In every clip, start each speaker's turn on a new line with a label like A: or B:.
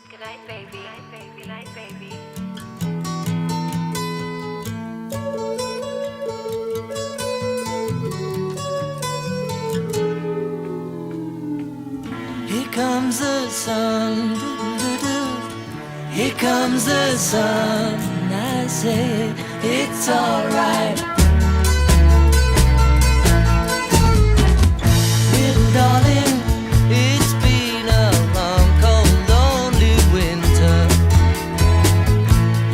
A: Good night, baby. Good night, baby.
B: Here comes the sun, doo-doo-doo. Here comes the sun, and I say it's alright. Little darling, it's been a long, cold, lonely winter.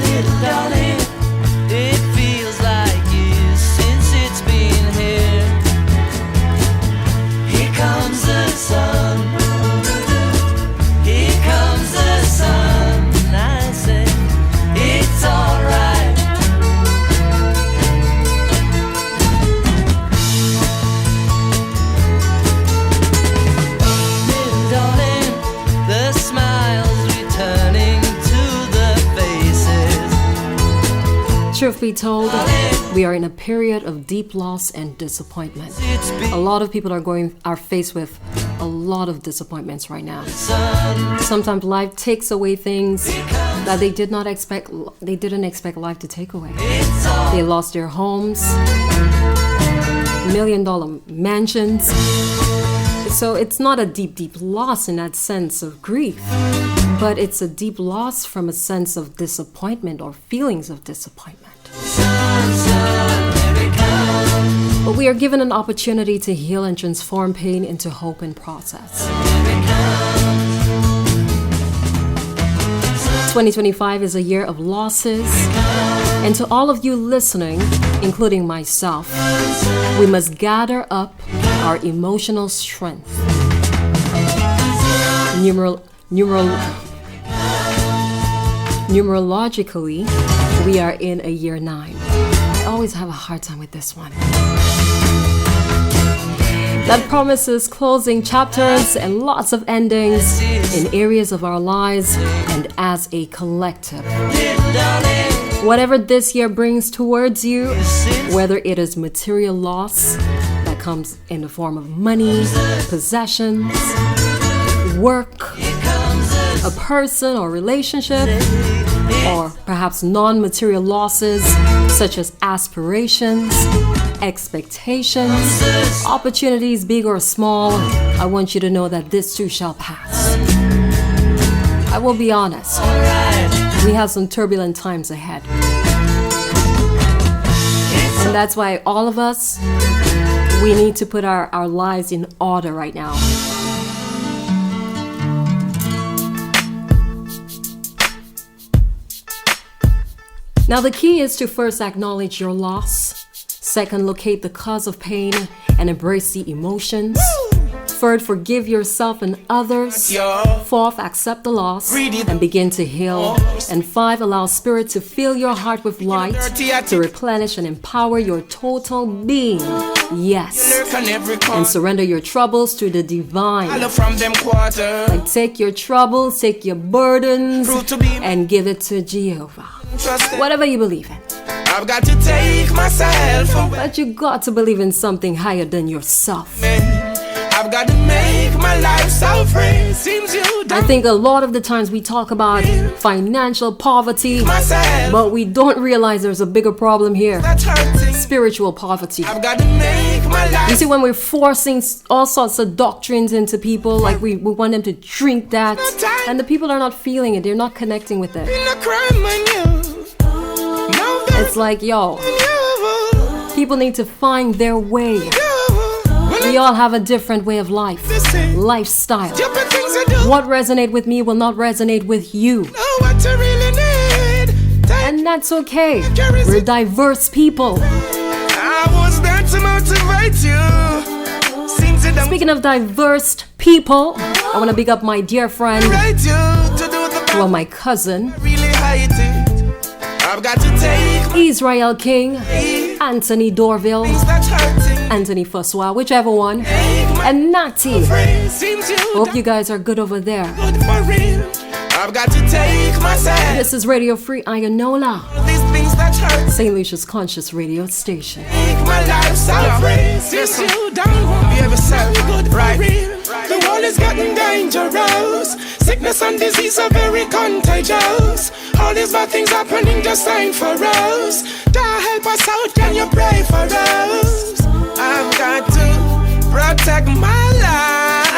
B: Little darling, it feels like years since it's been here. Here comes the sun. Here comes the sun, and I say it's alright. Little darling, the smiles returning to the faces.
C: Truth be told, we are in a period of deep loss and disappointment.
B: It's been
C: A lot of people are faced with a lot of disappointments right now.
B: sun.
C: Sometimes life takes away things that they didn't expect life to take away.
B: It's all
C: They lost their homes, $1,000,000 mansions. So it's not a deep loss in that sense of grief, but it's a deep loss from a sense of disappointment or feelings of disappointment. But we are given an opportunity to heal and transform pain into hope and process. 2025 is a year of losses. And to all of you listening, including myself, we must gather up our emotional strength. Numerologically, we are in a year 9. I always have a hard time with this one. That promises closing chapters and lots of endings in areas of our lives and as a collective.
B: little darling,
C: Whatever this year brings towards you, whether it is material loss that comes in the form of money, possessions, work, a person or relationship, or perhaps non-material losses such as aspirations, expectations, opportunities big or small, I want you to know that this too shall pass. I will be honest, we have some turbulent times ahead. And that's why all of us, we need to put our lives in order right now. Now the key is to first acknowledge your loss, second locate the cause of pain and embrace the emotions, third forgive yourself and others, fourth accept the loss and begin to heal, and 5 allow spirit to fill your heart with light to replenish and empower your total being. Yes, and surrender your troubles to the divine.
D: From them quarter,
C: Like take your troubles, take your burdens
D: prove to be
C: and give it to Jehovah.
D: trusted.
C: Whatever you believe in.
D: I've got to take myself away.
C: But you got to believe in something higher than yourself.
D: I've got to make my life so free. Seems you
C: I
D: don't
C: think a lot of the times we talk about financial poverty,
D: myself.
C: but we don't realize there's a bigger problem here.
D: That's hurting.
C: Spiritual poverty.
D: I've got to make my life.
C: You see, when we're forcing all sorts of doctrines into people, like we want them to drink that, and the people are not feeling it, they're not connecting with it.
D: In a crime on you. No,
C: It's like, yo,
D: you.
C: people need to find their way. We all have a different way of life, lifestyle.
D: Stupid things I do.
C: What resonate with me will not resonate with you.
D: Know what you really need.
C: And that's okay. We're diverse people.
D: I was there to motivate you. Seems you don't
C: Speaking of diverse people, I want to big up my dear friend,
D: right you to do the
C: well, my cousin,
D: really hate it. I've got to take
C: Israel King, Anthony Dorville,
D: that's hurting.
C: Anthony Foswa, whichever one,
D: Make my
C: and Natty.
D: friend. Seems you
C: Hope you guys are good over there.
D: good for real. I've got to take myself.
C: This is Radio Free Ionola,
D: These things that hurt.
C: St. Lucia's Conscious Radio Station.
D: Make my life so free. Seems you don't want me ever good for real. The world is getting dangerous. Sickness and disease are very contagious. All these bad things happening just ain't for us. God help us out, can you pray for us? I've got to protect my life.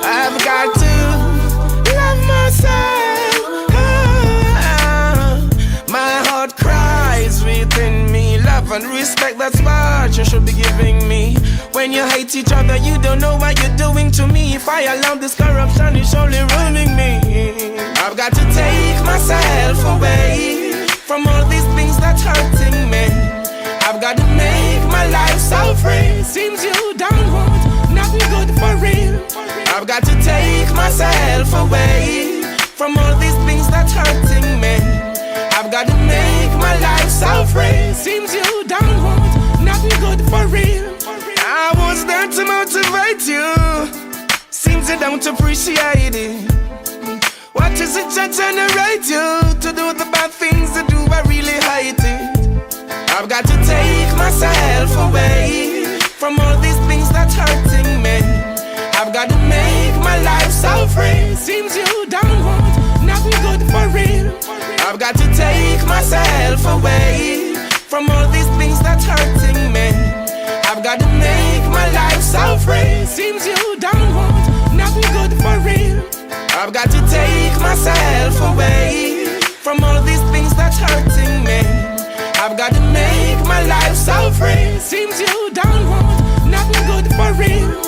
D: I've got to love myself. My heart cries within me. Love and respect, that's what you should be giving me. When you hate each other, you don't know what you're doing to me. If I allow this corruption, it's only ruining me. I've got to take myself away from all these things that's hurting me. I've got to make my life so free. Seems you don't want nothing good for real. I've got to take myself away from all these things that's hurting me. I've got to make my life so free. Seems you don't want nothing good for real. I was there to motivate you. Seems you don't appreciate it. What is it that generate you to do the bad things to do? I really hate it. I've got to take myself away from all these things that's hurting me. I've got to make my life so free. Seems you don't want nothing good for real. I've got to take myself away from all these things that's hurting me. I've got to make my life so free. Seems you don't want nothing good for real. I've got to take myself away from all these things that's hurting me. I've got to make my life so free. Seems you don't want nothing good for real.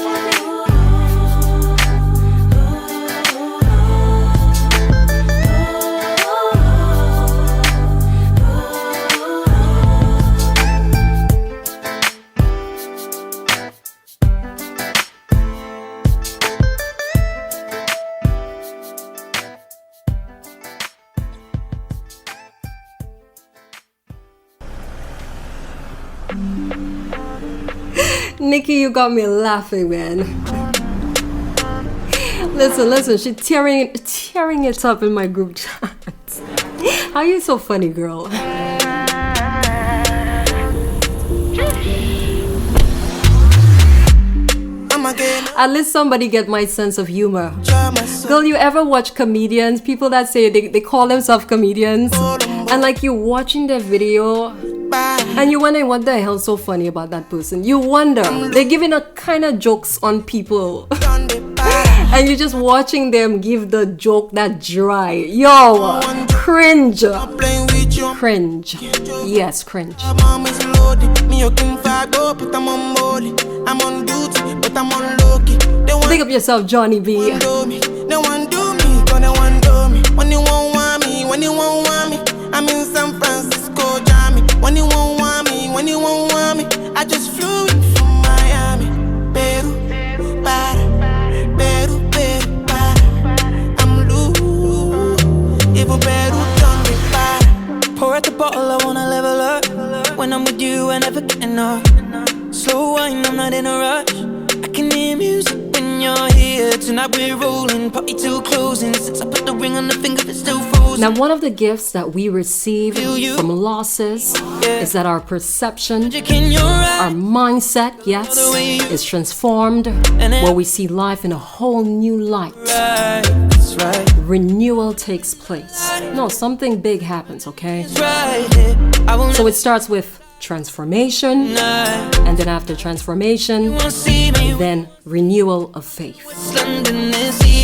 C: Nikki, you got me laughing, man. Listen, she's tearing it up in my group chat. How you so funny, girl? At least somebody get my sense of humor. Girl, you ever watch comedians? People that say they call themselves comedians, and like you're watching their video and you're wondering what the hell's so funny about that person. You wonder. They're giving a kind of jokes on people. And you're just watching them give the joke that dry. Yo, cringe. Cringe. Yes, cringe. Big up yourself, Johnny B.
E: I'm in San Francisco, Jammy. When you won't want me, I just flew in from Miami. Peru, para. I'm loose. Even Peru done me para. Pour out the bottle, I wanna level up. When I'm with you, I never get enough. Slow wine, I'm not in a rush. I can hear music when you're here. Tonight we're rolling, party till closing. Since I put the ring on the finger, it's still frozen.
C: Now, one of the gifts that we receive from losses is that our perception, our mindset, yes, is transformed, where we see life in a whole new light. Renewal takes place. No, something big happens, okay? So it starts with transformation, and then after transformation, then renewal of faith.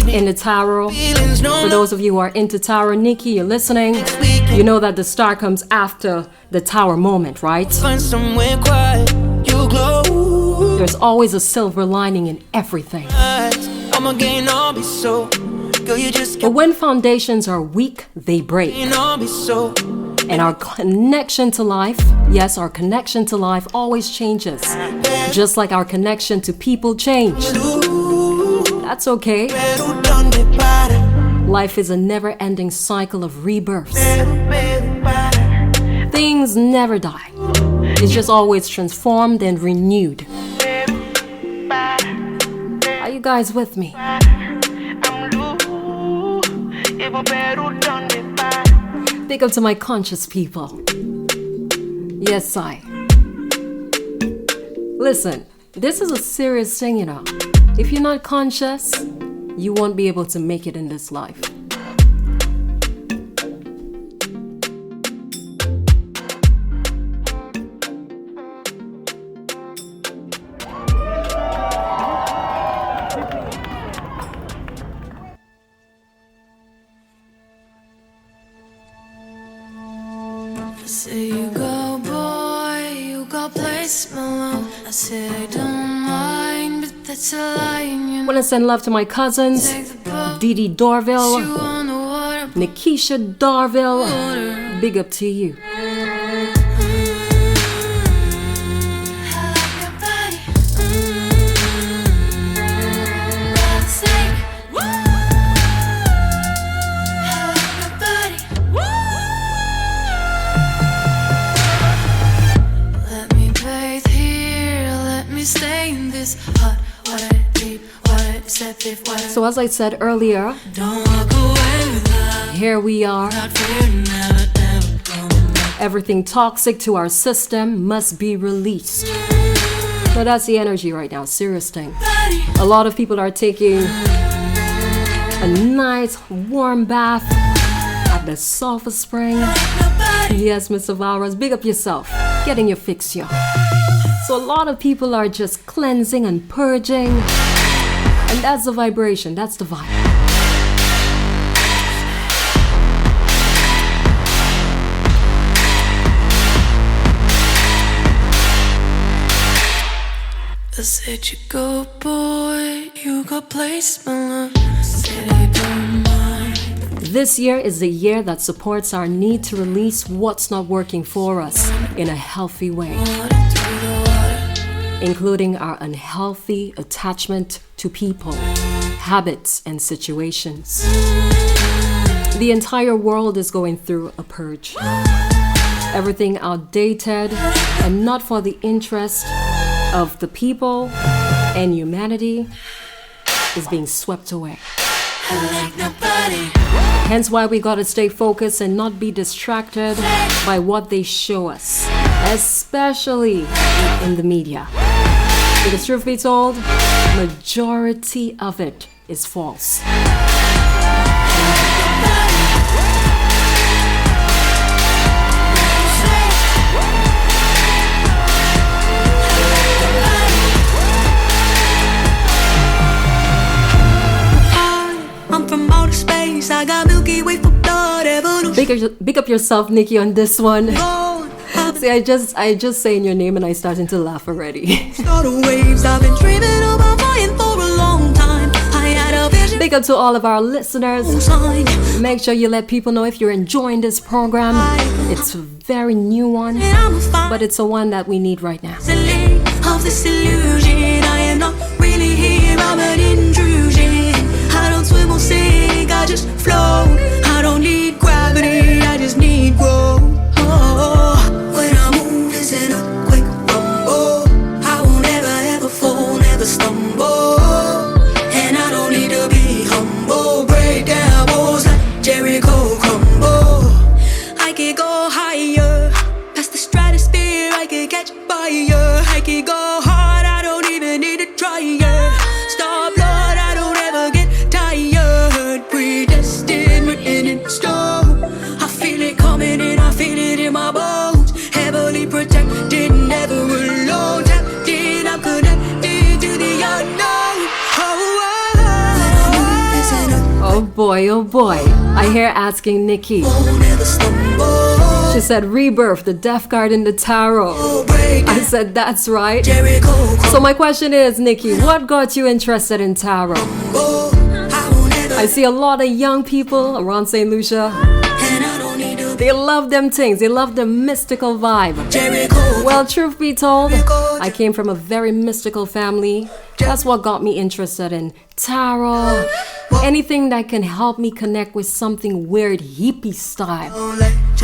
C: In the tarot, for those of you who are into tarot, Nikki, you're listening, you know that the star comes after the tower moment, right? There's always a silver lining in everything. But when foundations are weak, they break. And our connection to life, yes, our connection to life always changes. Just like our connection to people change. That's okay. Life is a never-ending cycle of rebirths. Things never die. It's just always transformed and renewed. Are you guys with me? Big up to my conscious people. Yes, I. Listen, this is a serious thing, you know. If you're not conscious, you won't be able to make it in this life.
B: I say you go, boy, you go place my love. I say I don't mind, but that's a lie. You
C: Want to send love to my cousins,
B: take the boat,
C: Didi
B: you
C: Darville,
B: on the water.
C: Nikisha Darville. Big up to you.
B: Stay in this hot water, deep water, deceptive water.
C: So as I said earlier,
B: Don't walk away without
C: here we are.
B: fear, never, ever coming back.
C: Everything toxic to our system must be released. So that's the energy right now, serious thing. A lot of people are taking a nice warm bath at the Sulphur Spring. Yes, Mr. Valras, big up yourself. Getting your fix, y'all. So a lot of people are just cleansing and purging. And that's the vibration, that's the vibe.
B: I said you go, boy, you go place my love. Said I don't mind.
C: This year is the year that supports our need to release what's not working for us in a healthy way, including our unhealthy attachment to people, habits, and situations. The entire world is going through a purge. Everything outdated and not for the interest of the people and humanity is being swept away. Hence why we gotta stay focused and not be distracted by what they show us, especially in the media. Because truth be told, majority of it is false.
B: I'm from outer space, I got Milky Way for blood, evolution.
C: Big up yourself, Nikki, on this one.
B: Gone.
C: See, I just saying your name and I starting to laugh already.
B: Start of waves, I've been dreaming about flying for a long time. I had a vision.
C: Big up to all of our listeners.
B: Sign.
C: Make sure you let people know if you're enjoying this program. It's a very new one,
B: And I'm a
C: but it's a one that we need right now.
B: facility of this illusion. I am not really here, I'm an intrusion. I don't swim or sink, I just float. I don't need gravity, I just need growth. When I move, it's an earthquake rumble. I won't ever fall, never stumble. And I don't need to be humble. Break down walls like Jericho crumble. I could go higher, past the stratosphere, I could catch fire. I could go hard, I don't even need to try. Star blood, I don't ever get tired. Predestined, written in stone. I feel it coming in, I feel it in my bones. Heavily protected, never alone. Tapped in, I'm connected to the unknown.
C: Oh boy, I hear asking Nikki.
B: Won't ever stumble.
C: She said rebirth, the death card in the tarot.
B: Break
C: I said that's right.
B: Jericho
C: So my question is, Nikki, what got you interested in tarot?
B: crumble. I won't ever,
C: I see a lot of young people around St. Lucia.
B: and I don't need to
C: They love them things. They love the mystical vibe.
B: Jericho.
C: Well, truth be told, I came from a very mystical family. That's what got me interested in tarot. Anything that can help me connect with something weird hippie style.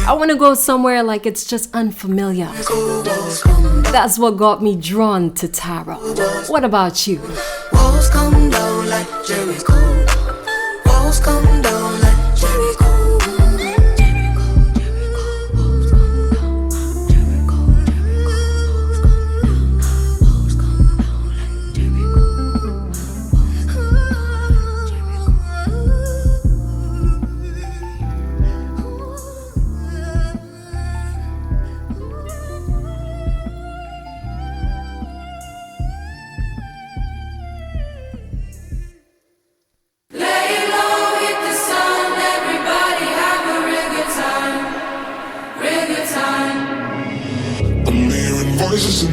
C: I want to go somewhere like it's just unfamiliar. That's what got me drawn to tarot. What about you?
B: Walls come down like Jericho. Walls come down like Jericho.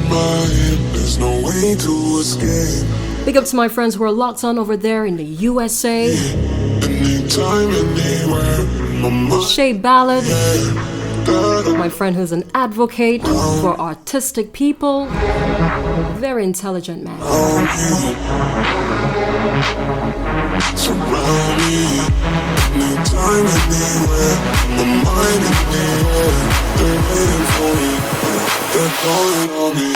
F: mind, there's no way to escape.
C: Big up to my friends who are locked on over there in the USA.
F: Anytime, anywhere, my mind.
C: Shay Ballard, my friend who's an advocate for artistic people. Very intelligent man.
F: Surround me. Anytime, anywhere, my mind in the air. They're waiting for me. They're calling on me.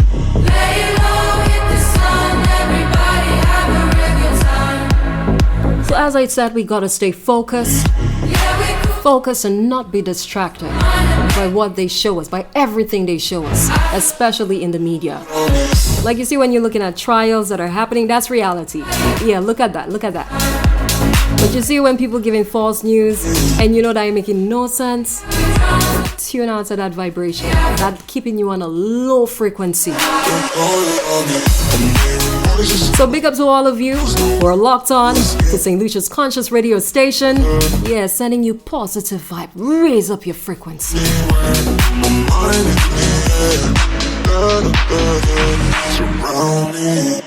B: Lay low, hit the sun, everybody have a real good time.
C: So as I said, we gotta stay focused. Focus and not be distracted by what they show us, by everything they show us, especially in the media. Like you see when you're looking at trials that are happening, that's reality. Yeah, look at that, look at that. But you see when people giving false news and you know that you're making no sense, tune out to that vibration, that keeping you on a low frequency. So big up to all of you who are locked on to St. Lucia's Conscious Radio Station. Yeah, sending you positive vibe. Raise up your frequency.
F: Surround me.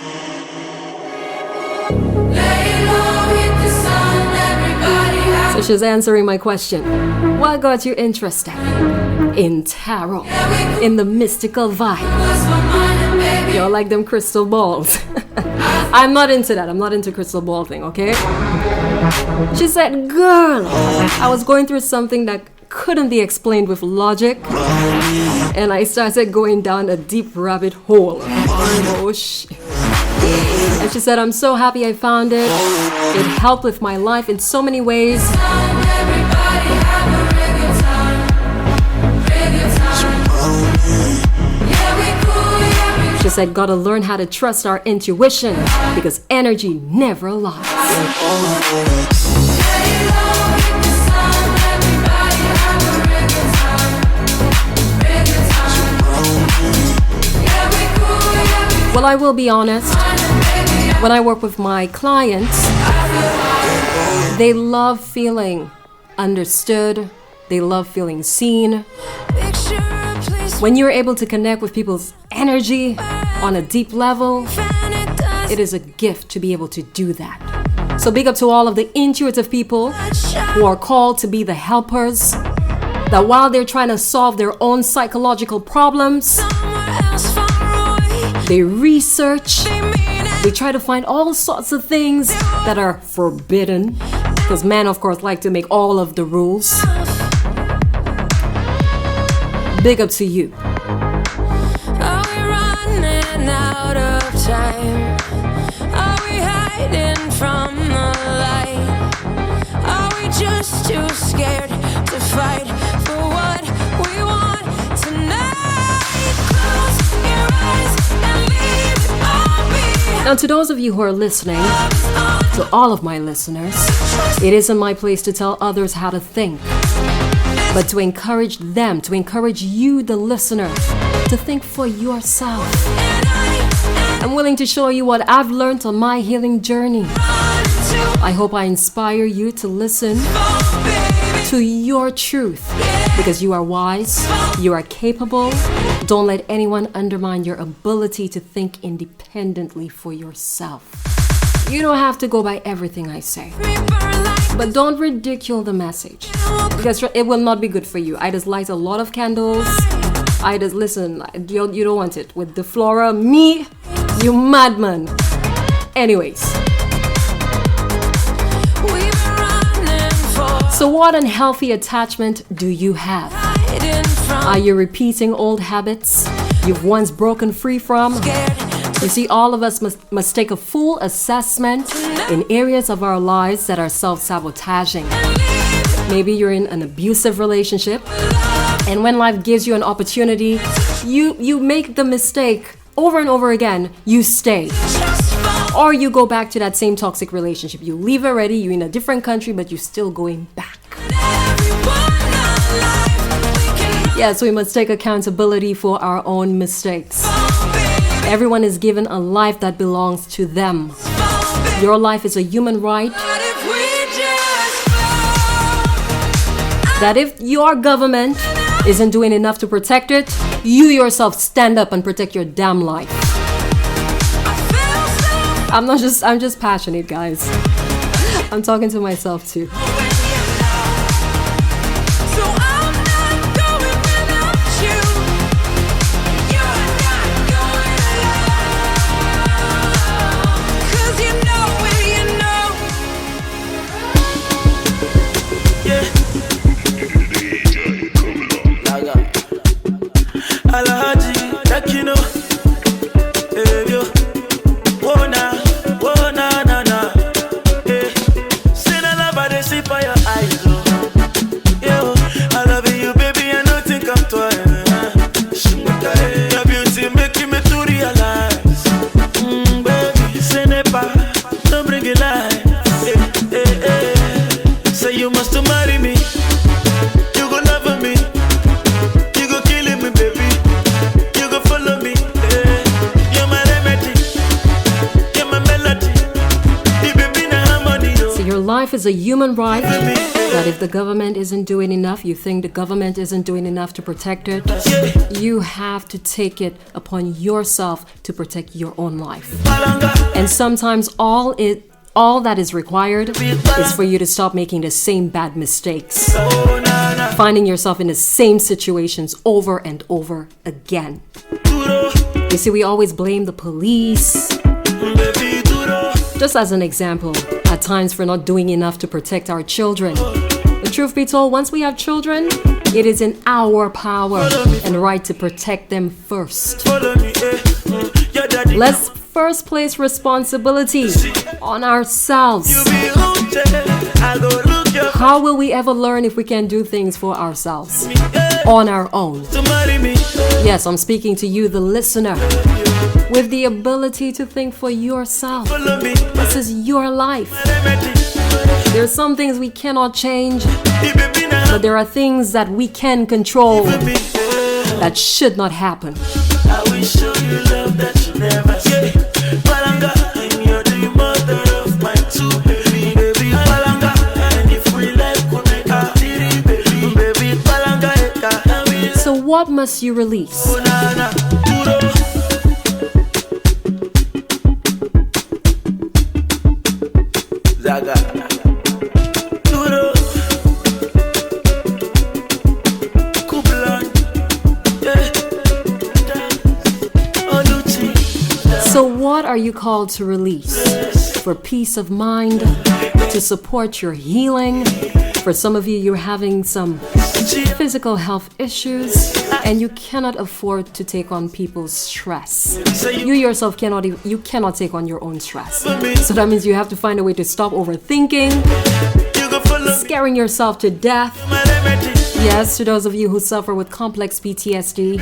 C: So she's answering my question. What got you interested in tarot, in the mystical vibe? Y'all like them crystal balls? I'm not into that. I'm not into crystal ball thing, okay? She said, girl, I was going through something that couldn't be explained with logic, and I started going down a deep rabbit hole. Oh shit. And she said, I'm so happy I found it. It helped with my life in so many ways. She said, gotta learn how to trust our intuition because energy never lies. Well, I will be honest. When I work with my clients, they love feeling understood. They love feeling seen. When you're able to connect with people's energy on a deep level, it is a gift to be able to do that. So big up to all of the intuitive people who are called to be the helpers, that while they're trying to solve their own psychological problems, they research, they try to find all sorts of things that are forbidden, because men, of course, like to make all of the rules. Big up to you.
B: Are we running out of time? Are we hiding from the light? Are we just too scared to fight for what we want tonight? Close your eyes and leave it all behind.
C: Now, to those of you who are listening, to all of my listeners, it isn't my place to tell others how to think, but to encourage them, to encourage you, the listener, to think for yourself. I'm willing to show you what I've learned on my healing journey. I hope I inspire you to listen to your truth, because you are wise, you are capable. Don't let anyone undermine your ability to think independently for yourself. You don't have to go by everything I say, but don't ridicule the message, because it will not be good for you. I just light a lot of candles. I just listen. You don't want it with the flora. Me, you madman. Anyways, so what unhealthy attachment do you have? Are you repeating old habits you've once broken free from? You see, all of us must take a full assessment in areas of our lives that are self-sabotaging. Maybe you're in an abusive relationship, and when life gives you an opportunity, you make the mistake over and over again, you stay. Or you go back to that same toxic relationship. You leave already, you're in a different country, but you're still going back. Yes, we must take accountability for our own mistakes. Everyone is given a life that belongs to them. Your life is a human right. That if your government isn't doing enough to protect it, you yourself stand up and protect your damn life. I'm just passionate, guys. I'm talking to myself too. Is a human right that if the government isn't doing enough, you think the government isn't doing enough to protect it, you have to take it upon yourself to protect your own life. And sometimes all that is required is for you to stop making the same bad mistakes, finding yourself in the same situations over and over again. You see, we always blame the police. Just as an example, at times for not doing enough to protect our children. The truth be told, once we have children, it is in our power and right to protect them first. Let's first place responsibility on ourselves. How will we ever learn if we can't do things for ourselves on our own? Yes, I'm speaking to you, the listener, with the ability to think for yourself. This is your life. There are some things we cannot change, but there are things that we can control that should not happen.
E: I will show you love that you never see. Palanga, and you're the mother of my two baby. Baby, Palanga, and if we like, we'll make a titty, baby. Baby, Palanga,
C: so what must you release?
E: Zaga.
C: So what are you called to release? For peace of mind, to support your healing. For some of you, you're having some physical health issues and you cannot afford to take on people's stress. You yourself cannot take on your own stress. So that means you have to find a way to stop overthinking, scaring yourself to death. Yes, to those of you who suffer with complex PTSD,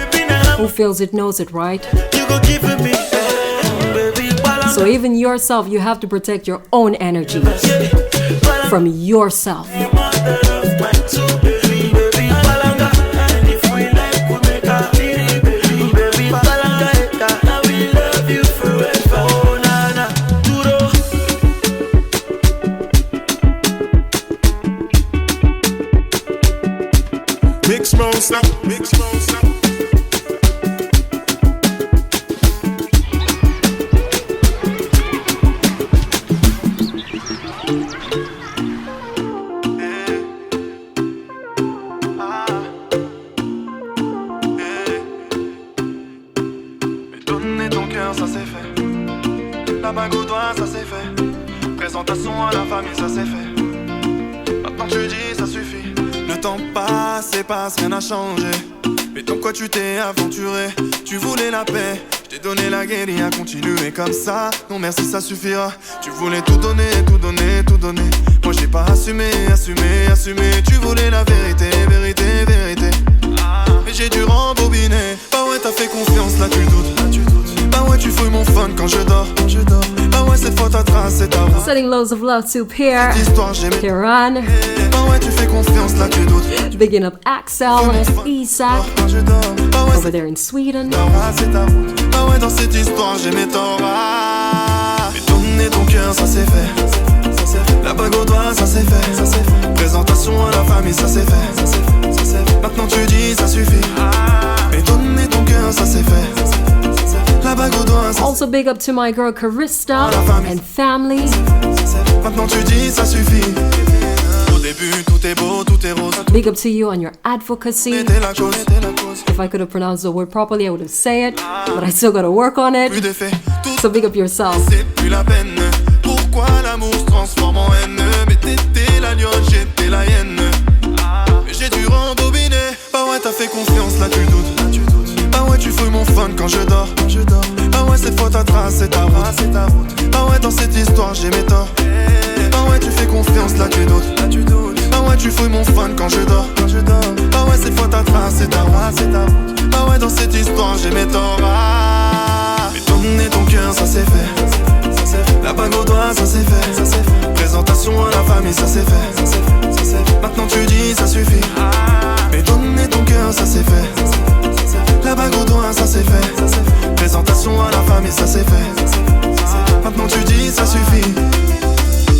C: who feels it knows it, right? So even yourself, you have to protect your own energy from yourself.
F: Mix monster, mix monster.
G: Donner ton cœur, ça c'est fait. La bague au doigt, ça c'est fait. Présentation à la famille, ça c'est fait. Maintenant tu dis, ça suffit. Le temps passe et passe, rien n'a changé. Mais dans quoi tu t'es aventuré? Tu voulais la paix, je t'ai donné la guerre et à continuer comme ça. Non merci, ça suffira. Tu voulais tout donner, tout donner, tout donner. Moi j'ai pas assumé, assumé, assumé. Tu voulais la vérité, vérité, vérité. Mais j'ai dû rembobiner. Bah ouais, t'as fait confiance, là tu doutes, là tu doutes. Bah ouais, tu fouilles mon phone quand je dors, je dors. Bah ouais, cette fois ta trace, c'est ta route.
C: Sending loads of love to Pierre, Kiran.
G: Bah ouais, tu fais confiance, là tu doutes.
C: Bigging up Axel, Isaac, over there in Sweden.
G: Bah ouais, dans cette histoire, j'ai mes torts. Mais donner ton cœur, ça c'est fait. La bague au doigt, ça c'est fait. Présentation à la famille, ça c'est fait. Maintenant tu dis, ça suffit.
C: big up to my girl Carista and family.
G: Maintenant tu dis ça suffit. Au début tout est beau, tout est rose.
C: Big up to you on your advocacy.
G: T'es la cause.
C: If I could have pronounced the word properly, I would have said it, but I still gotta work on
G: Plus
C: it.
G: d'effet, tout
C: So big up yourself.
G: c'est plus la peine. Pourquoi l'amour se transforme en haine? Mais t'étais la lionne, j'étais la hyène. Mais j'ai dû rembobiner. Bah ouais, t'as fait confiance, là tu doutes. Bah ouais, tu fouilles mon fun quand je dors. Bah ouais, cette fois t'as tracé ta route. Bah ouais, dans cette histoire j'ai mes torts. Bah ouais, tu fais confiance, là tu doutes. Bah ouais, tu fouilles mon fun quand je dors. Bah ouais, cette fois t'as tracé ta route. Bah ouais, dans cette histoire j'ai mes torts. Mais donner ton cœur, ça c'est fait. La bague au doigt, ça c'est fait. Présentation à la famille, ça c'est fait. Maintenant tu dis ça suffit. Mais donner ton cœur, ça c'est fait. La bague au doigt, ça c'est fait. Présentation à la famille, ça c'est fait. Maintenant tu dis ça suffit.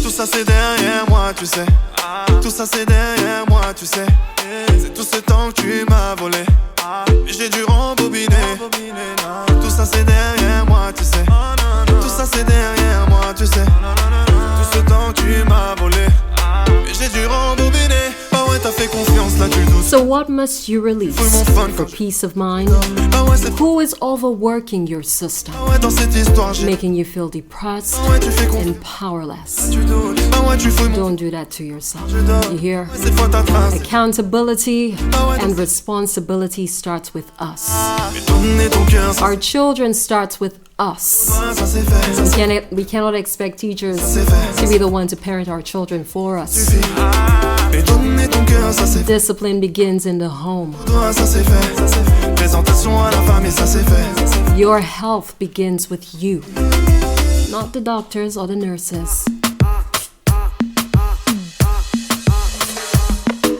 G: Tout ça c'est derrière moi, tu sais. Tout ça c'est derrière moi, tu sais. C'est tout ce temps que tu m'as volé. Et j'ai dû rembobiner. Tout ça c'est derrière moi, tu sais. Tout ça c'est derrière moi, tu sais. Tout ce temps que tu m'as volé. Et j'ai dû rembobiner. Bah ouais, t'as fait confiance, là tu doutes.
C: So what must you release for peace of mind?
G: Bah ouais, c'est
C: Who is overworking your system,
G: bah ouais, dans cette histoire j'ai.
C: making you feel depressed
G: Bah ouais, tu fais confiance,
C: and powerless?
G: tu doutes. Bah ouais, tu fouilles mon.
C: Don't do that to yourself. You hear?
G: Cette fois t'as tracé.
C: Accountability and responsibility starts with us.
G: Mais donner ton cœur, ça
C: Our children starts with us.
G: c'est fait.
C: We cannot expect teachers
G: C'est fait.
C: to be the one to parent our children for us.
G: Mais donner ton cœur, ça c'est fait.
C: Discipline begins in the home.
G: Toi, ça c'est fait. Présentation à la famille, ça c'est fait.
C: Your health begins with you, not the doctors or the nurses.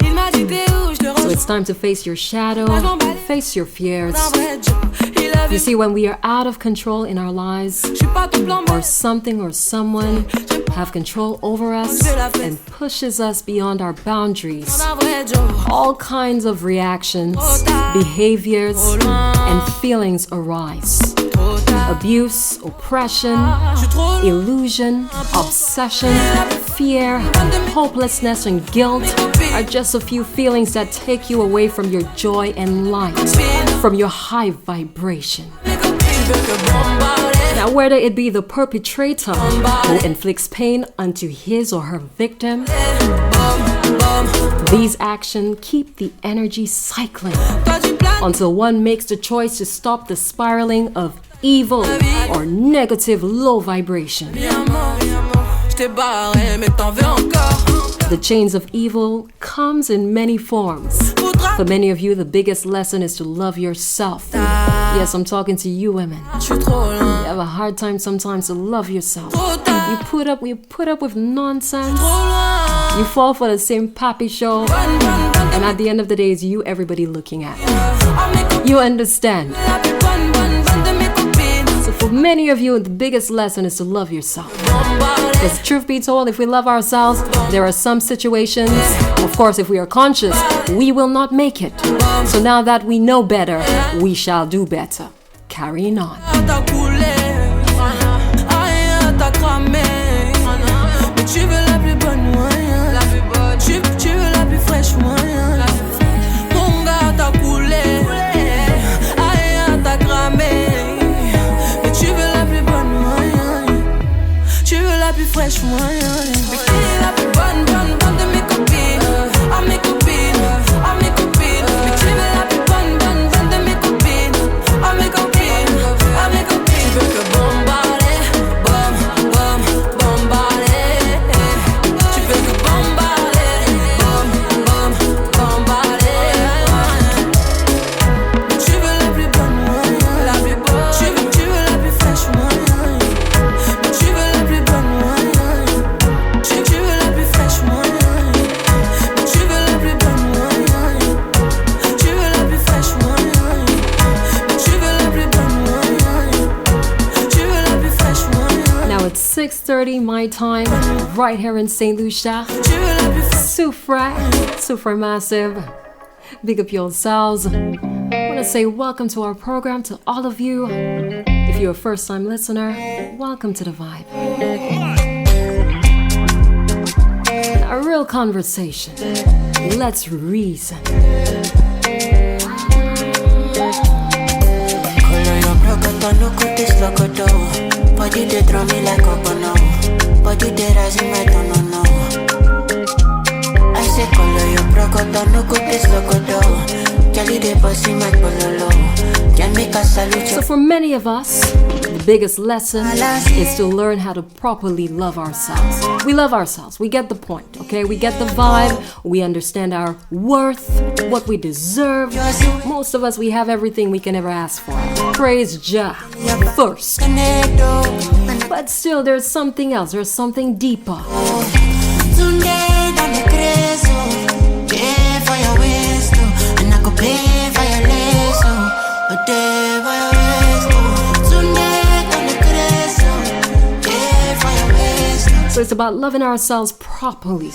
B: Il m'a dit t'es où, je te
C: So
B: rejoins.
C: it's time to face your shadow, face your fears.
B: Un vrai job. Il a vu,
C: You see, when we are out of control in our lives,
B: je suis pas tout blanc,
C: or something or someone have control over us and pushes us beyond our boundaries,
B: un vrai job.
C: all kinds of reactions, behaviors, and feelings arise.
B: Trop tard,
C: Abuse, oppression,
B: je suis trop loin.
C: illusion, obsession, fear, hopelessness, and guilt are just a few feelings that take you away from your joy and light, from your high vibration.
B: Mes copines veulent que bombarder.
C: Now, whether it be the perpetrator who inflicts pain unto his or her victim, these actions keep the energy cycling
B: Toi tu planes,
C: until one makes the choice to stop the spiraling of evil or negative low vibration.
B: viens mort. Je t'ai barré, mais t'en veux encore.
C: The chains of evil comes in many forms.
B: Faudra,
C: For many of you, the biggest lesson is to love yourself. Yes, I'm talking to you women.
B: je suis trop loin.
C: You have a hard time sometimes to love yourself.
B: Trop tard,
C: You put up with nonsense.
B: trop loin.
C: You fall for the same pappy show.
B: Bonne, bonne, bonne.
C: And at the end of the day, it's you everybody looking at.
B: Ah, mes copines,
C: You understand.
B: la plus bonne, bonne, bonne de mes copines.
C: So for many of you, the biggest lesson is to love yourself.
B: Bombarder.
C: Because truth be told, if we love ourselves, there are some situations, of course, if we are conscious, we will not make it. So now that we know better, we shall do better. Carrying on.
B: T'as coulé, rien t'as cramé. Mais tu veux la plus bonne moyen. Tu veux la plus fraîche moyen. Mon gars t'as coulé, rien t'as cramé. Mais tu veux la plus bonne moyen. Tu veux la plus fraîche moyen. Mais qui est la plus bonne, bonne, bonne de mes copines? À mes copines, à mes copines. Mais tu veux la plus bonne, bonne, bonne de mes copines? À mes copines, à mes copines. Tu veux que bombarder, bom, bom, bombarder. Tu veux que bombarder, bom, bom, bombarder. Mais tu veux la plus bonne moyen, la plus bonne. Tu veux la plus fraîche moyen. Mais tu veux la plus bonne moyen. Tu veux la plus fraîche moyen. Mais tu veux la plus bonne moyen. Tu veux la plus fraîche moyen. Mais tu veux la plus bonne moyen. Tu veux la plus fraîche moyen.
C: Now it's 6:30 my time, right here in St. Lucia.
B: Tu veux la plus fraîche.
C: Super massive. Big up yourselves. I want to say welcome to our program to all of you. If you're a first-time listener, welcome to The Vibe. A real conversation. Let's reason.
H: Body they draw me like a bono. Body they rise in my tono. I say color your procoto, no good this locodo. Jelly they bossy my pololo. Can make a salute.
C: So for many of us, the biggest lesson is to learn how to properly love ourselves. We love ourselves. We get the point, okay? We get the vibe. We understand our worth, what we deserve. Most of us, we have everything we can ever ask for. Praise Jah first. But still, there's something else. There's something deeper. So it's about loving ourselves properly.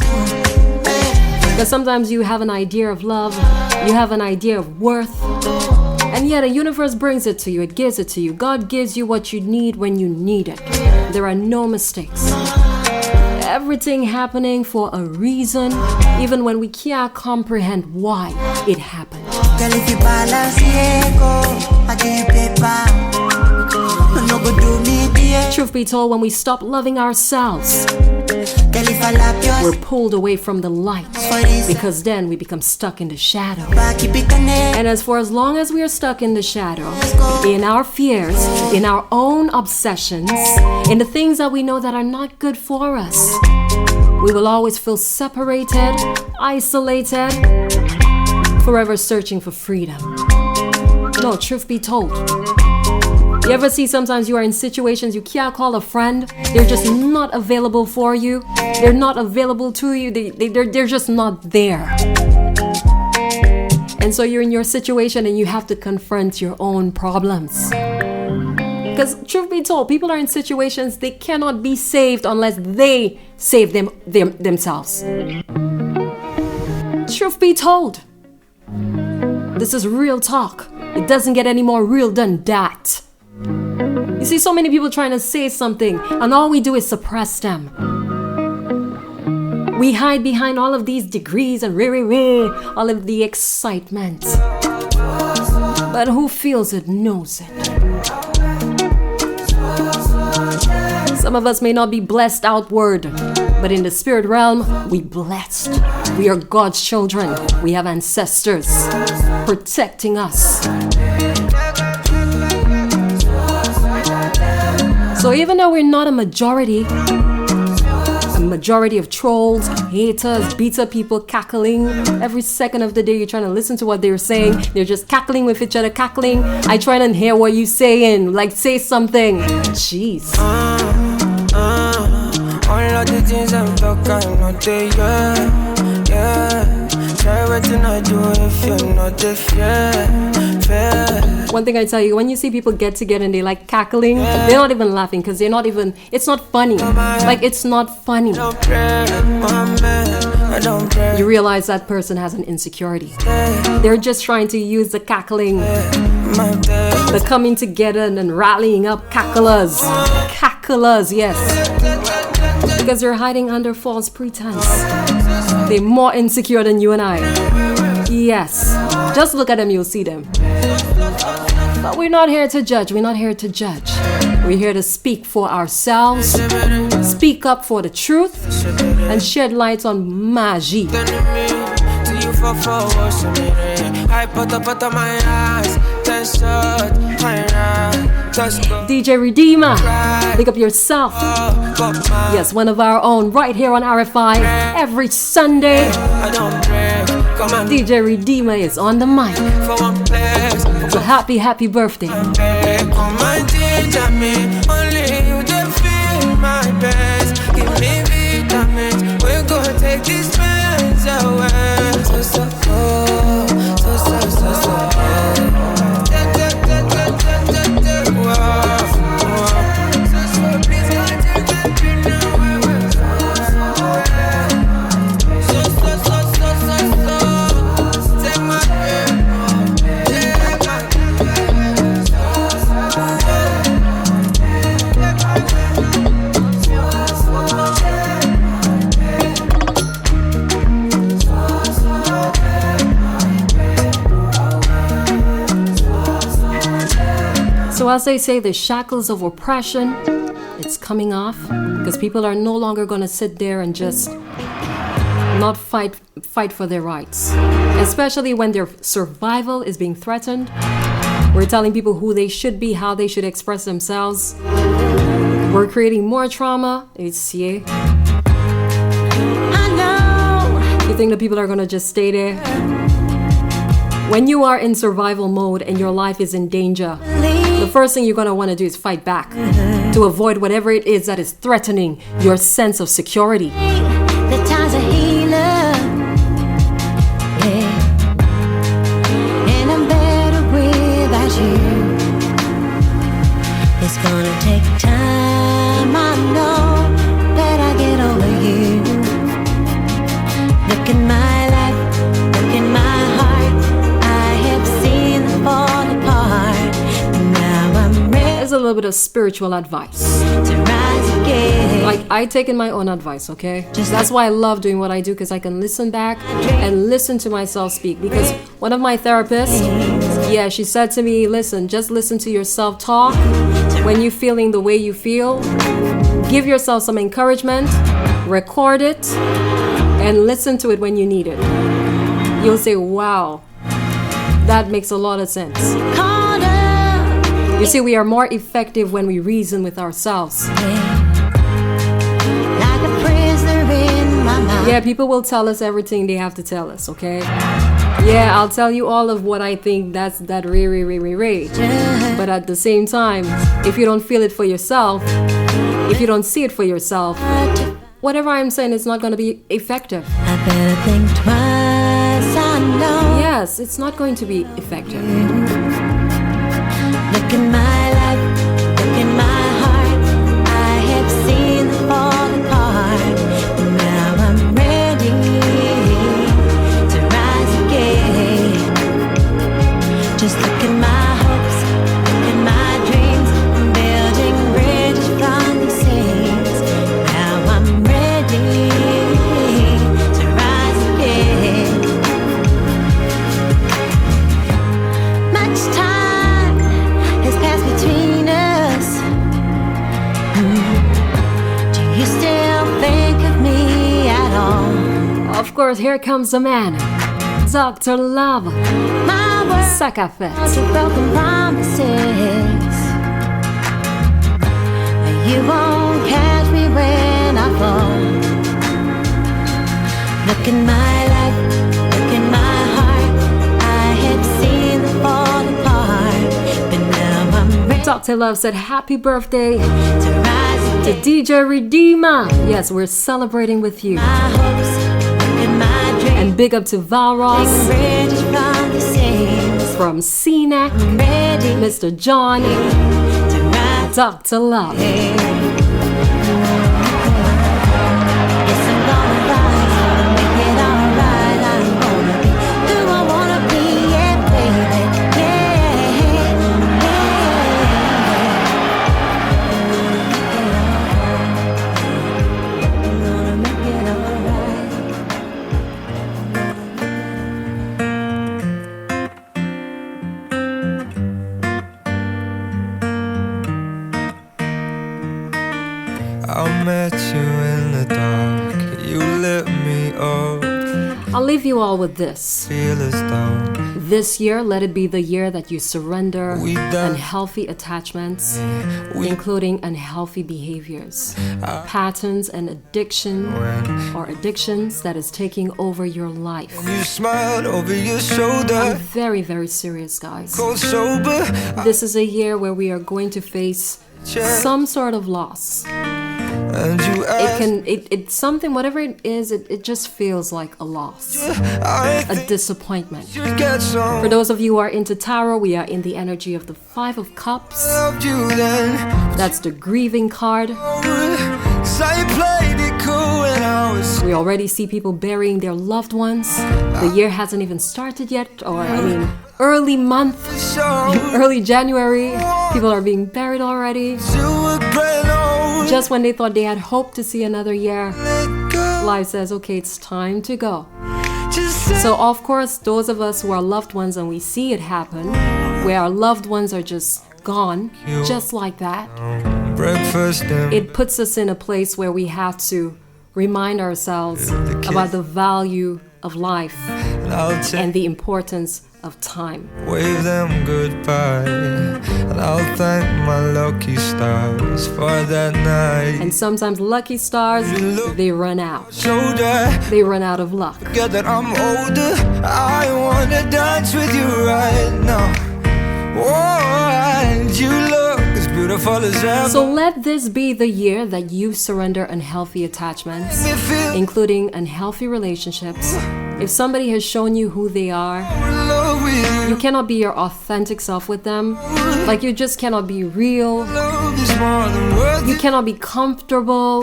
C: Because sometimes you have an idea of love, you have an idea of worth, and yet the universe brings it to you, it gives it to you. God gives you what you need when you need it. There are no mistakes. Everything happening for a reason, even when we can't comprehend why it happened. Truth be told, when we stop loving ourselves, we're pulled away from the light, because then we become stuck in the shadow. And as long as we are stuck in the shadow, in our fears, in our own obsessions, in the things that we know that are not good for us, we will always feel separated, isolated, forever searching for freedom. No, truth be told, you ever see sometimes you are in situations you can't call a friend? They're just not available for you. They're not available to you. They're just not there. And so you're in your situation and you have to confront your own problems. Because truth be told, people are in situations they cannot be saved unless they save themselves. Truth be told, this is real talk. It doesn't get any more real than that. You see so many people trying to say something and all we do is suppress them. We hide behind all of these degrees and all of the excitement. But who feels it knows it. Some of us may not be blessed outward, but in the spirit realm, we blessed. We are God's children. We have ancestors protecting us. So even though we're not a majority of trolls, haters, beta people cackling, every second of the day you're trying to listen to what they're saying, they're just cackling with each other, cackling. I try to hear what you're saying, like say something. Jeez.
E: All of the things I'm talking, not there, yeah. Try what you not do if you're not the fair.
C: One thing I tell you, when you see people get together and they like cackling, they're not even laughing because they're not even, it's not funny. Like, it's not funny. You realize that person has an insecurity. They're just trying to use the cackling, the coming together and then rallying up cacklers. Cacklers, yes. Because they're hiding under false pretense. They're more insecure than you and I. Yes. Just look at them, you'll see them. But we're not here to judge. We're not here to judge. We're here to speak for ourselves, speak up for the truth, and shed light on magie. DJ Redeemer, pick up yourself. Yes, one of our own, right here on RFI every Sunday. DJ Redeemer is on the mic. So happy birthday.
E: Give me vitamins, we're gonna take these pains away.
C: So as they say, the shackles of oppression, it's coming off because people are no longer going to sit there and just not fight for their rights, especially when their survival is being threatened. We're telling people who they should be, how they should express themselves. We're creating more trauma. It's yeah.
H: I know.
C: You think that people are gonna just stay there? When you are in survival mode and your life is in danger, the first thing you're gonna want to do is fight back to avoid whatever it is that is threatening your sense of security.
H: The time's a healer. Yeah. And I'm better without you. It's gonna take time, I know, that I get over you. Look in my life, look in my heart. I have seen them fall apart. And now I'm ready
C: There's a little bit of spiritual advice.
H: to rise again.
C: Like, I take in my own advice, okay? That's why I love doing what I do, because I can listen back and listen to myself speak. Because one of my therapists, yeah, she said to me, listen, just listen to yourself talk. When you're feeling the way you feel, give yourself some encouragement, record it, and listen to it when you need it. You'll say, wow, that makes a lot of sense.
H: Caught up,
C: You see, we are more effective when we reason with ourselves.
H: like a prisoner in my mind.
C: Yeah, people will tell us everything they have to tell us, okay? Yeah, I'll tell you all of what I think that's that re. But at the same time, if you don't feel it for yourself, if you don't see it for yourself, whatever I'm saying is not going to be effective.
H: I better think twice, I know.
C: Yes, it's not going to be effective.
H: Look in my life, look in my heart. I have seen them fall apart. And now I'm ready to rise again. Just look at my hopes, look at my dreams. I'm building bridges from these things. Now I'm ready to rise again. Much time has passed between us. Do you still think of me at all?
C: Of course, here comes the man, Dr. Love,
H: My words
C: Sakafet.
H: are broken promises. You won't catch me when I fall. Look in my life, look in my heart. I have seen them fall apart, but now I'm ready
C: Dr. Love said, happy birthday
H: to rise
C: to
H: again.
C: DJ Redeemer. Yes, we're celebrating with you.
H: My hopes, look at my dreams.
C: And big up to Valros
H: Bridges from the seas.
C: from CNAC,
H: Ready
C: Mr. John,
H: to rise
C: Dr. Love.
H: again. Yes, I'm gonna rise, make it alright. I'm gonna be who I wanna be, yeah, baby, I'm gonna make it alright.
D: I met you in the dark, you lit me up.
C: I'll leave you all with this.
D: Feel as though
C: This year, let it be the year that you surrender
D: We done-
C: unhealthy attachments,
D: we
C: including unhealthy behaviors, patterns and addiction or addictions that is taking over your life.
D: you smiled over your
C: I'm
D: shoulder,
C: very, very serious, guys.
D: cold sober.
C: This is a year where we are going to face some sort of loss.
D: And you asked,
C: It's something, whatever it is, it just feels like a loss,
D: I
C: a
D: think
C: disappointment.
D: you get some.
C: For those of you who are into tarot, we are in the energy of the Five of Cups.
D: Loved you then,
C: That's the grieving card.
D: 'cause I played it cool when I was
C: We already see people burying their loved ones. The year hasn't even started yet, or early month,
D: so.
C: early January, people are being buried already.
D: You were great,
C: Just when they thought they had hope to see another year,
D: let go.
C: life says, okay, it's time to go.
D: Just
C: So, of course, those of us who are loved ones and we see it happen, where our loved ones are just gone, just like that.
I: Breakfast and
C: It puts us in a place where we have to remind ourselves about the value of life
I: I'll
C: and the importance of time.
I: wave them goodbye. And I'll thank my lucky stars for that night.
C: And sometimes lucky stars, they run out.
I: Shoulder,
C: They run out of luck.
I: forget that I'm older. I wanna dance with you right now. Oh, and you look as beautiful as ever.
C: So let this be the year that you surrender unhealthy attachments,
I: Me feel
C: including unhealthy relationships. If somebody has shown you who they are,
I: in love with
C: you
I: you.
C: cannot be your authentic self with them. Like you just cannot be real.
I: Love is more than worth
C: You
I: it.
C: cannot be comfortable.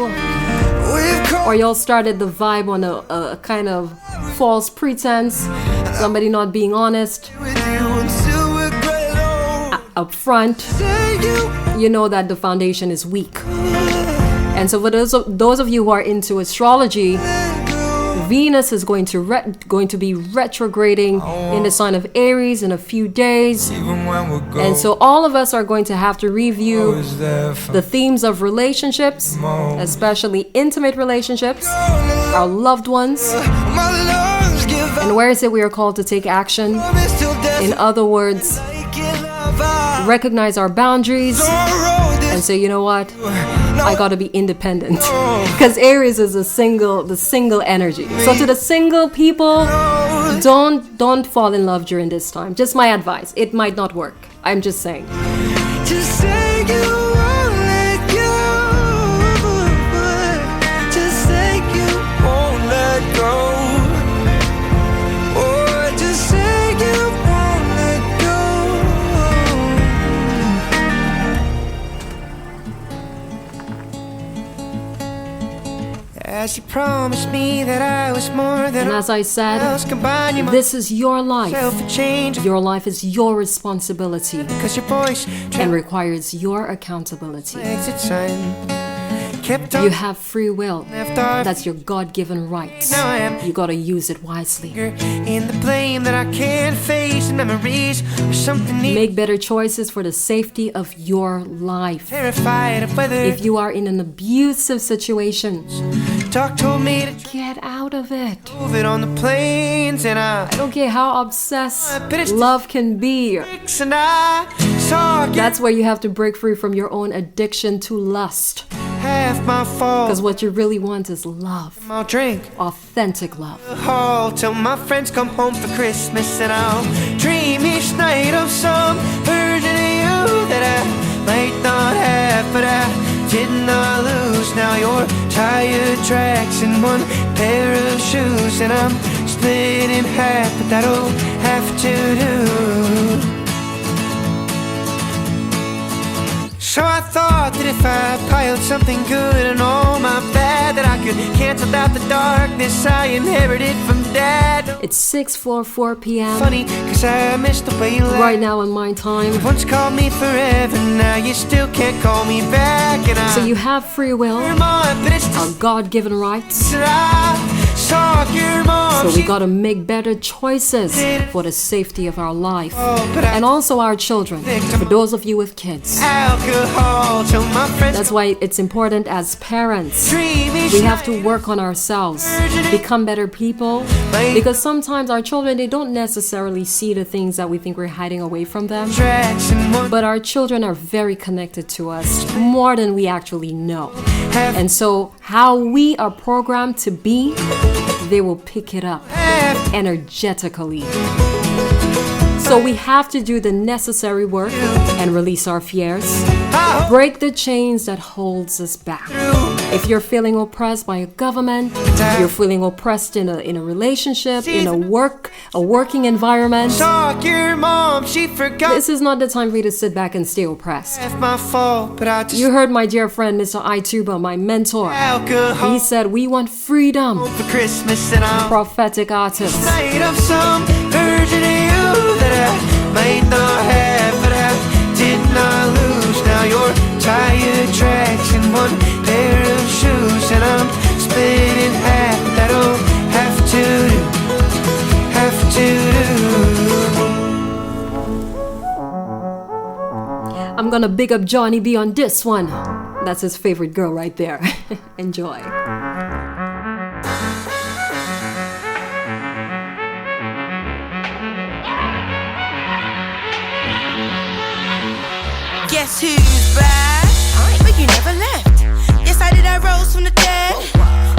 I: We've come
C: Or y'all started the vibe on a kind of false pretense. Somebody not being honest
I: with you until we're great old.
C: up front.
I: Say
C: You know that the foundation is weak. And so for those of you who are into astrology, Venus is going to be retrograding in the sign of Aries in a few days.
I: even when we're gone.
C: And so all of us are going to have to review
I: Always there for
C: the themes of relationships, especially intimate relationships, our loved ones,
I: my lungs give out.
C: and where is it we are called to take action?
I: It's still death.
C: In other words,
I: Making love out.
C: recognize our boundaries
I: Road
C: and
I: is
C: say, you know what? I gotta be independent. Because Aries is the single energy. So to the single people, don't fall in love during this time. Just my advice. It might not work. I'm just saying.
I: just say you won't let go. Just say you won't let go. Oh, just say you won't let go. As you promised me that I was more than
C: And as I said,
I: combined, you
C: this is your life.
I: myself a change.
C: Your life is your responsibility
I: Cause your voice
C: and requires your accountability.
I: exit sign kept on
C: You have free will.
I: left off.
C: That's your God-given right.
I: Now I am
C: You gotta use it wisely.
I: in the blame that I can't face. Memories or something need.
C: Make better choices for the safety of your life.
I: Terrified of whether
C: If you are in an abusive situation,
I: Doc told me to
C: get out of it.
I: move it on the planes, and I
C: I don't care how obsessed love can be.
I: and I saw
C: That's where you have to break free from your own addiction to lust.
I: half my fault.
C: Because what you really want is love.
I: I'll drink
C: Authentic love.
I: hall till my friends come home for Christmas, and I'll dream each night of some version of you that I might not have, but I did not lose. Now you're tired tracks in one pair of shoes, and I'm split in half, but that'll have to do. So I thought that if I piled something good and all my bad, that I could cancel out the darkness I inherited from Dad.
C: It's 6:44 p.m.
I: Funny, cause I missed the way you
C: right now in my time.
I: Once called me forever, now you still can't call me back. And I
C: So you have free will,
I: but it's
C: our
I: just
C: God-given rights.
I: that I saw your mom.
C: So we
I: She
C: gotta make better choices for the safety of our life
I: but I
C: and also our children. For those of you with kids,
I: alcohol till my friends
C: that's why it's important as parents.
I: dream each
C: We have to
I: night.
C: work on ourselves, become better people, because sometimes our children, they don't necessarily see the things that we think we're hiding away from them.
I: Tracks in one
C: But our children are very connected to us, more than we actually know.
I: half
C: And so, how we are programmed to be, they will pick it up energetically. So we have to do the necessary work and release our fears. Break the chains that holds us back. If you're feeling oppressed by a government, you're feeling oppressed in a relationship, in a working environment,
I: saw your mom. She forgot
C: this is not the time for you to sit back and stay oppressed.
I: half my fault, but I just
C: You heard my dear friend Mr. Ituba, my mentor.
I: alcohol
C: He said we want freedom.
I: for Christmas, and I'm
C: Prophetic artist.
I: night of some version of you that I might not have, but I did not lose. Now you're tired tracks in one pair of shoes, and I'm split in half. That'll have to do, have to do.
C: I'm gonna big up Johnny B on this one. That's his favorite girl right there. Enjoy.
J: Guess who's back? But you never left. Yes, I did. I rose from the dead.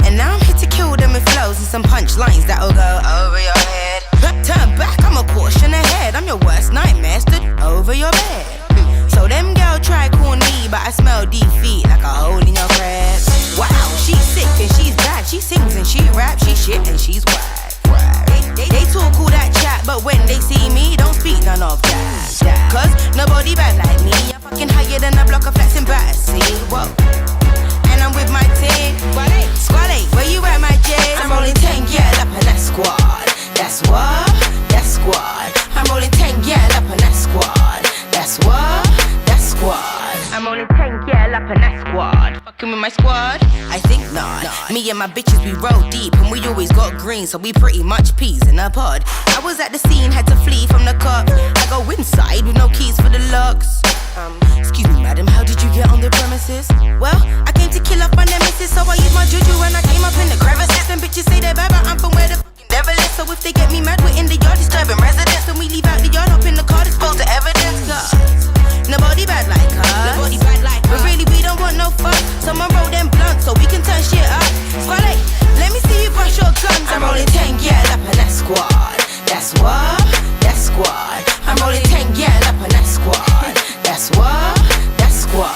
J: And now I'm here to kill them with flows and some punchlines that'll go over your head. Turn back, I'm a caution ahead. I'm your worst nightmare, stood over your bed. So them girl try call me, but I smell defeat like a hole in your bread. Wow, she's sick and she's bad. She sings and she raps, she shit and she's whack. They talk all that chat, but when they see me, don't speak none of that. Cause nobody bad like me. I'm fucking higher than a block of flexing battersea. Whoa. And I'm with my team. Squad 8, where you at, my J's? I'm rolling 10, yeah, up in that squad. That's what? That's squad. I'm rolling 10, yeah, up in that squad. That's what? That's squad. I'm rolling 10, yeah, up in that squad. Fucking with my squad? I think not. Me and my bitches, we roll deep, and we always got green, so we pretty much peas in a pod. I was at the scene, had to flee from the cops. I go inside with no keys for the locks. Excuse me, madam, how did you get on the premises? Well, I came to kill off my nemesis, so I used my juju and I came up in the crevices. And bitches say they're bad, but I'm from where the fucking devil is. So if they get me mad, we're in the yard disturbing residents. Then we leave out the yard, up in the car, dispose the evidence. Nobody bad like us. Nobody bad like us. But really, we don't want no fun. Someone roll them blunts so we can turn shit up. Squad 8, let me see you brush your guns. I'm rolling 10, yeah, up in that squad. That's what? That's squad. I'm rolling 10, yeah, up in that squad. That's what? That's squad.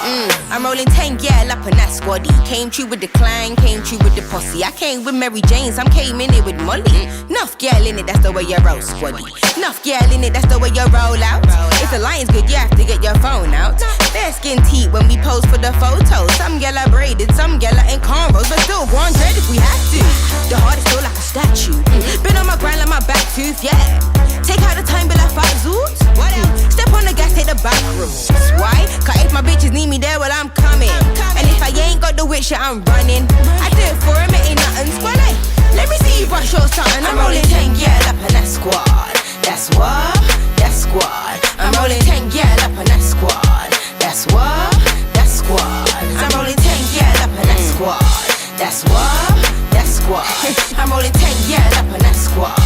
J: I'm rolling 10, yeah, up in that squaddy. Came true with the clan, came true with the posse. I came with Mary Jane's, I'm came in it with Molly. Nuff girl in it, that's the way you roll, squaddy. Nuff girl in it, that's the way you roll out. If the line's good, you have to get your phone out. Bare skin teeth when we pose for the photos. Some girl are braided, some girl are in cornrows, but still go on dread if we have to. The heart is still like a statue. Been on my grind like my back tooth, yeah. Take out the time, be like 5 zoots. What else? Step on the gas, take the back roads. Why? Cause if my bitches need me there, well, I'm coming. And if I ain't got the wit shit, I'm running. I do it for him, it ain't nothing. Squad 8, let me see you brush your something. I'm rolling 10, yeah, up in that squad. That's what? That's squad. I'm rolling 10, yeah, up in that squad. That's what? That's squad. I'm rolling 10, yeah, up in that squad. That's what? That's squad. I'm rolling 10, yeah, up in that squad.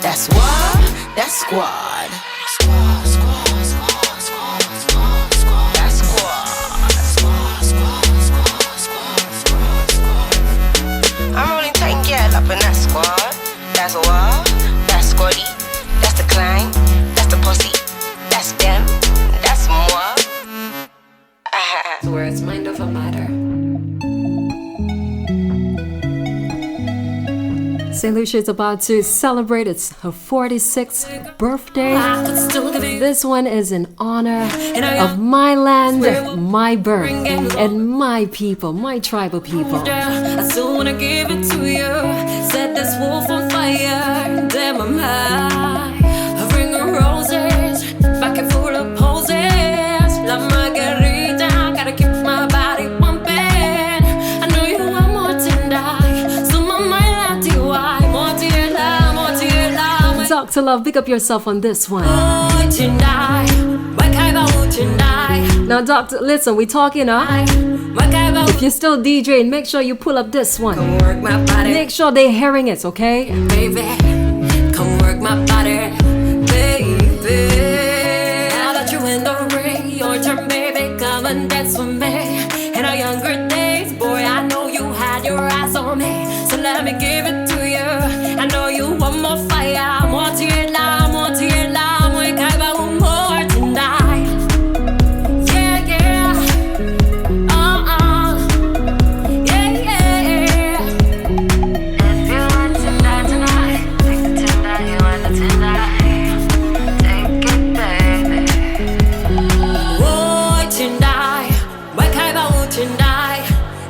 J: That's what? That's squad. Squad, squad, squad, squad, squad, squad. That's squad. Squad, squad, squad, squad, squad, squad. I'm rolling 10, yeah, up in that squad. That's what? That's squaddy. That's the clan. That's the pussy. That's them. That's moi.
C: Where it's mind over matter. St. Lucia is about to celebrate her 46th birthday. This one is in honor of my land, my birth, and my people, my tribal people.
B: I still wanna give it to you. Set this wolf on fire. Damn, I'm high. A ring of roses, bucket full of poses. La margarita, gotta keep my body pumping. I know you want more tonight, so my mind like to why. More to your love, more to your love.
C: Dr. Love, pick up yourself on this one.
B: Oh, tonight, what kind of tonight?
C: Now, Doctor, listen, we talking, huh? If you're still DJing, make sure you pull up this one.
B: Come work my body.
C: Make sure they're hearing it, okay?
B: Baby, come work my body. Baby, now that you in the ring, your turn, baby, come and dance with me. In our younger days, boy, I know you had your eyes on me. So let me give it to you. I know you want more fire, more to your love, more to your love. We can have more tonight. Yeah, yeah. Yeah, yeah.
A: If you want to die tonight, take it tonight, you want it tonight. Take it, baby.
B: Oh, tonight, what kind of tonight?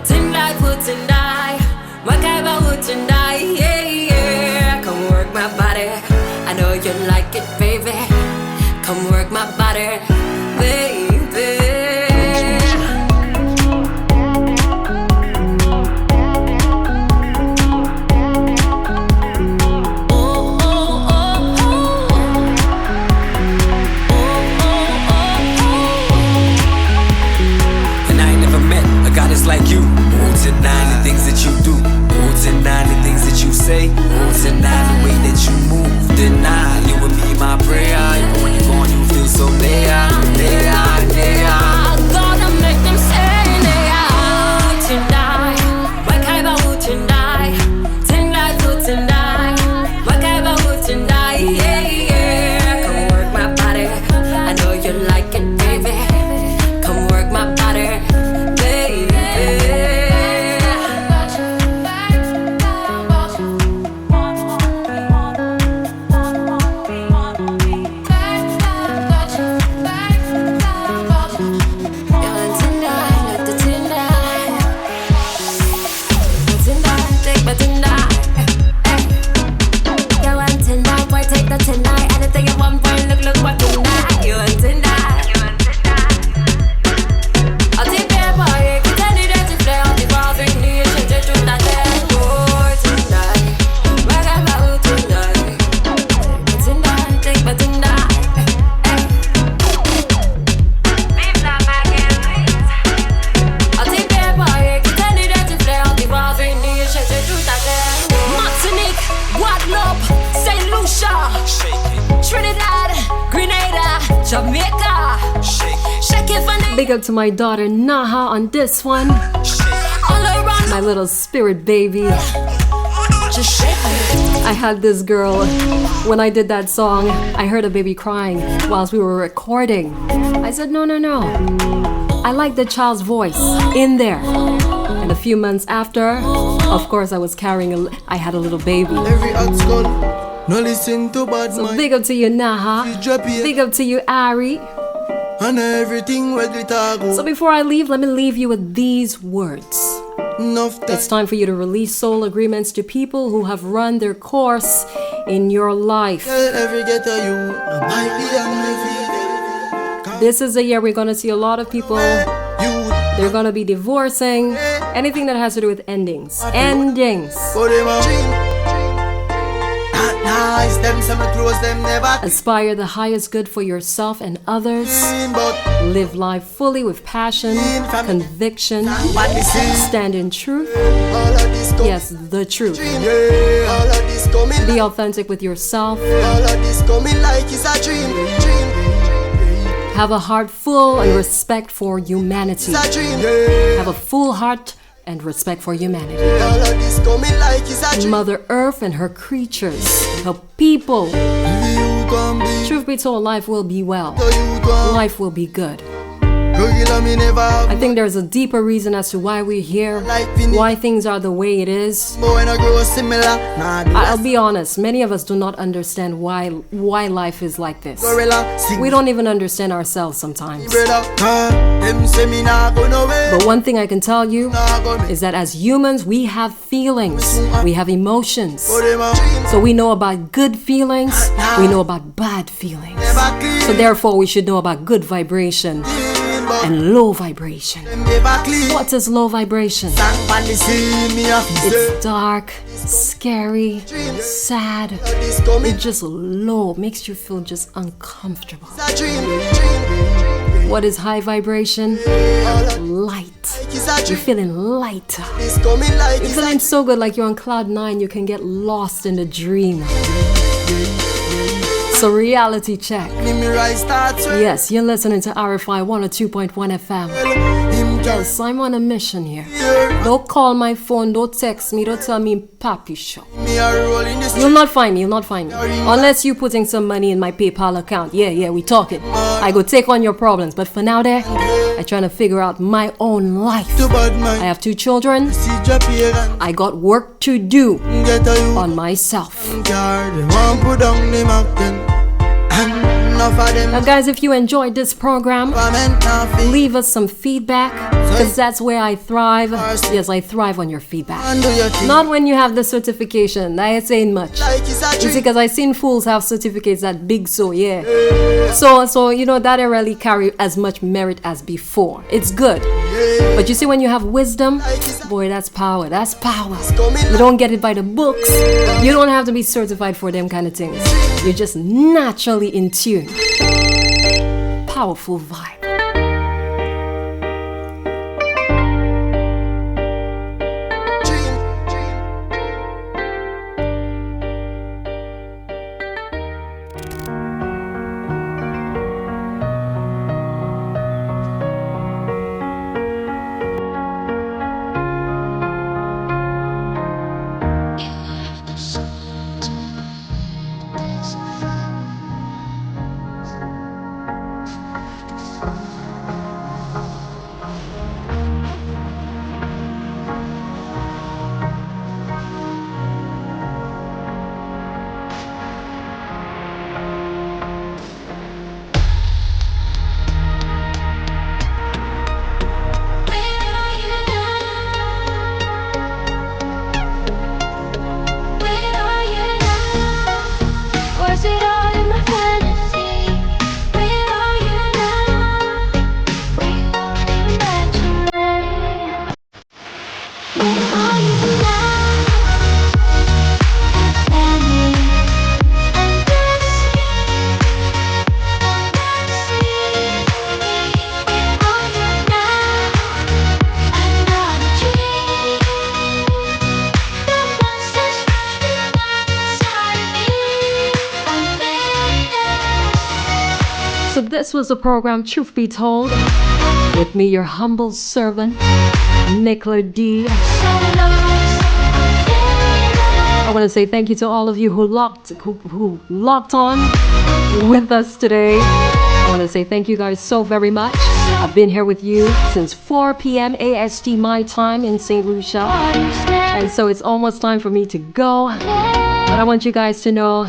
B: Tonight, put tonight. What kind of tonight? Yeah, yeah. Come work my body. I know you like it, baby. Come work my body, baby. Trinidad, Grenada, Jamaica. Shake it for
C: Big up to my daughter Naha on this one.
B: all around.
C: My little spirit baby.
B: Just shake it.
C: I had this girl, when I did that song, I heard a baby crying whilst we were recording. I said, no. I like the child's voice in there. And a few months after, of course, I had a little baby.
I: Every hot skull, no listen to bad
C: So
I: mind.
C: big up to you, Naha. Big up to you, Ari.
I: And everything where glitter go.
C: So before I leave, let me leave you with these words.
I: Enough
C: It's time for you to release soul agreements to people who have run their course in your life.
I: every ghetto you, no might be undefeated.
C: This is the year we're going to see a lot of people. They're going to be divorcing. Anything that has to do with endings. Endings.
I: For them a dream. Not nice, them some close them never
C: Aspire the highest good for yourself and others.
I: clean, but
C: Live life fully with passion, conviction.
I: what this is.
C: Stand in truth.
I: All of this coming,
C: Yes, the truth.
I: yeah. All of this coming,
C: Be authentic with yourself.
I: all of this coming like it's a dream.
C: Have a heart full and respect for humanity.
I: It's a dream. Yeah.
C: Have a full heart and respect for humanity.
I: All of this coming like it's a dream.
C: Mother Earth and her creatures, her people.
I: You can be,
C: Truth be told, life will be well.
I: so you can.
C: Life will be good.
I: Regular me never have.
C: I think there's a deeper reason as to why we're here,
I: Like finish.
C: why things are the way it is.
I: But when I grow similar, nah, do
C: I'll
I: that.
C: be honest, many of us do not understand why life is like this.
I: Gorilla, sing
C: We don't even understand ourselves sometimes.
I: brother. Them say me nah go nowhere.
C: But one thing I can tell you
I: Nah go me.
C: is that as humans, we have feelings, we have emotions.
I: For them a dream.
C: So we know about good feelings, we know about bad feelings.
I: Never clean.
C: So therefore, we should know about good vibration
I: But
C: and low vibration.
I: them never clean.
C: What is low vibration?
I: Sang pan the sea, me a feel.
C: It's dark, scary, sad.
I: This coming,
C: It's just low, makes you feel just uncomfortable.
I: it's a dream.
C: What is high vibration? Light.
I: It's a
C: You're
I: dream.
C: feeling lighter.
I: This coming like
C: You're
I: it's a
C: feeling so good, like you're on cloud 9. You can get lost in a dream. So reality check.
I: dream. Me rise start to
C: Yes, you're listening to RFI 102.1 FM.
I: him just
C: Yes, I'm on a mission here.
I: here.
C: Don't call my phone, don't text me, don't tell me Papi Show.
I: Me a roll in the
C: You'll
I: street.
C: not find me, you'll not find me. Unless you putting some money in my PayPal account. Yeah, we talking. I go take on your problems. But for now there, I trying to figure out my own life.
I: To bad
C: I
I: mind.
C: have 2 children.
I: See your parents.
C: I got work to do
I: Get a you.
C: on myself.
I: Car, they want put down the Mac then. And enough of them
C: Now guys, if you enjoyed this program,
I: government nothing.
C: leave us some feedback, because that's where I thrive. Yes, I thrive on your feedback.
I: And do your thing.
C: Not when you have the certification. That ain't saying much.
I: Like it's a
C: You see,
I: dream.
C: because I seen fools have certificates that big, so yeah. So you know that don't really carry as much merit as before. It's good, but you see, when you have wisdom, boy, that's power. That's power. You don't get it by the books. You don't have to be certified for them kind of things. You're just naturally in tune. Powerful vibe. So this was the program Truth Be Told with me, your humble servant, Nicola D. I want to say thank you to all of you who locked on with us today. I want to say thank you guys so very much. I've been here with you since 4 p.m. AST my time in St. Lucia. And so it's almost time for me to go. But I want you guys to know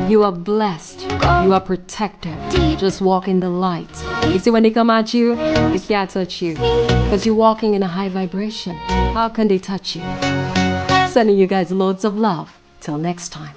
C: you are blessed. You are protected. Just walk in the light. You see, when they come at you, they can't touch you. Because you're walking in a high vibration. How can they touch you? Sending you guys loads of love. Till next time.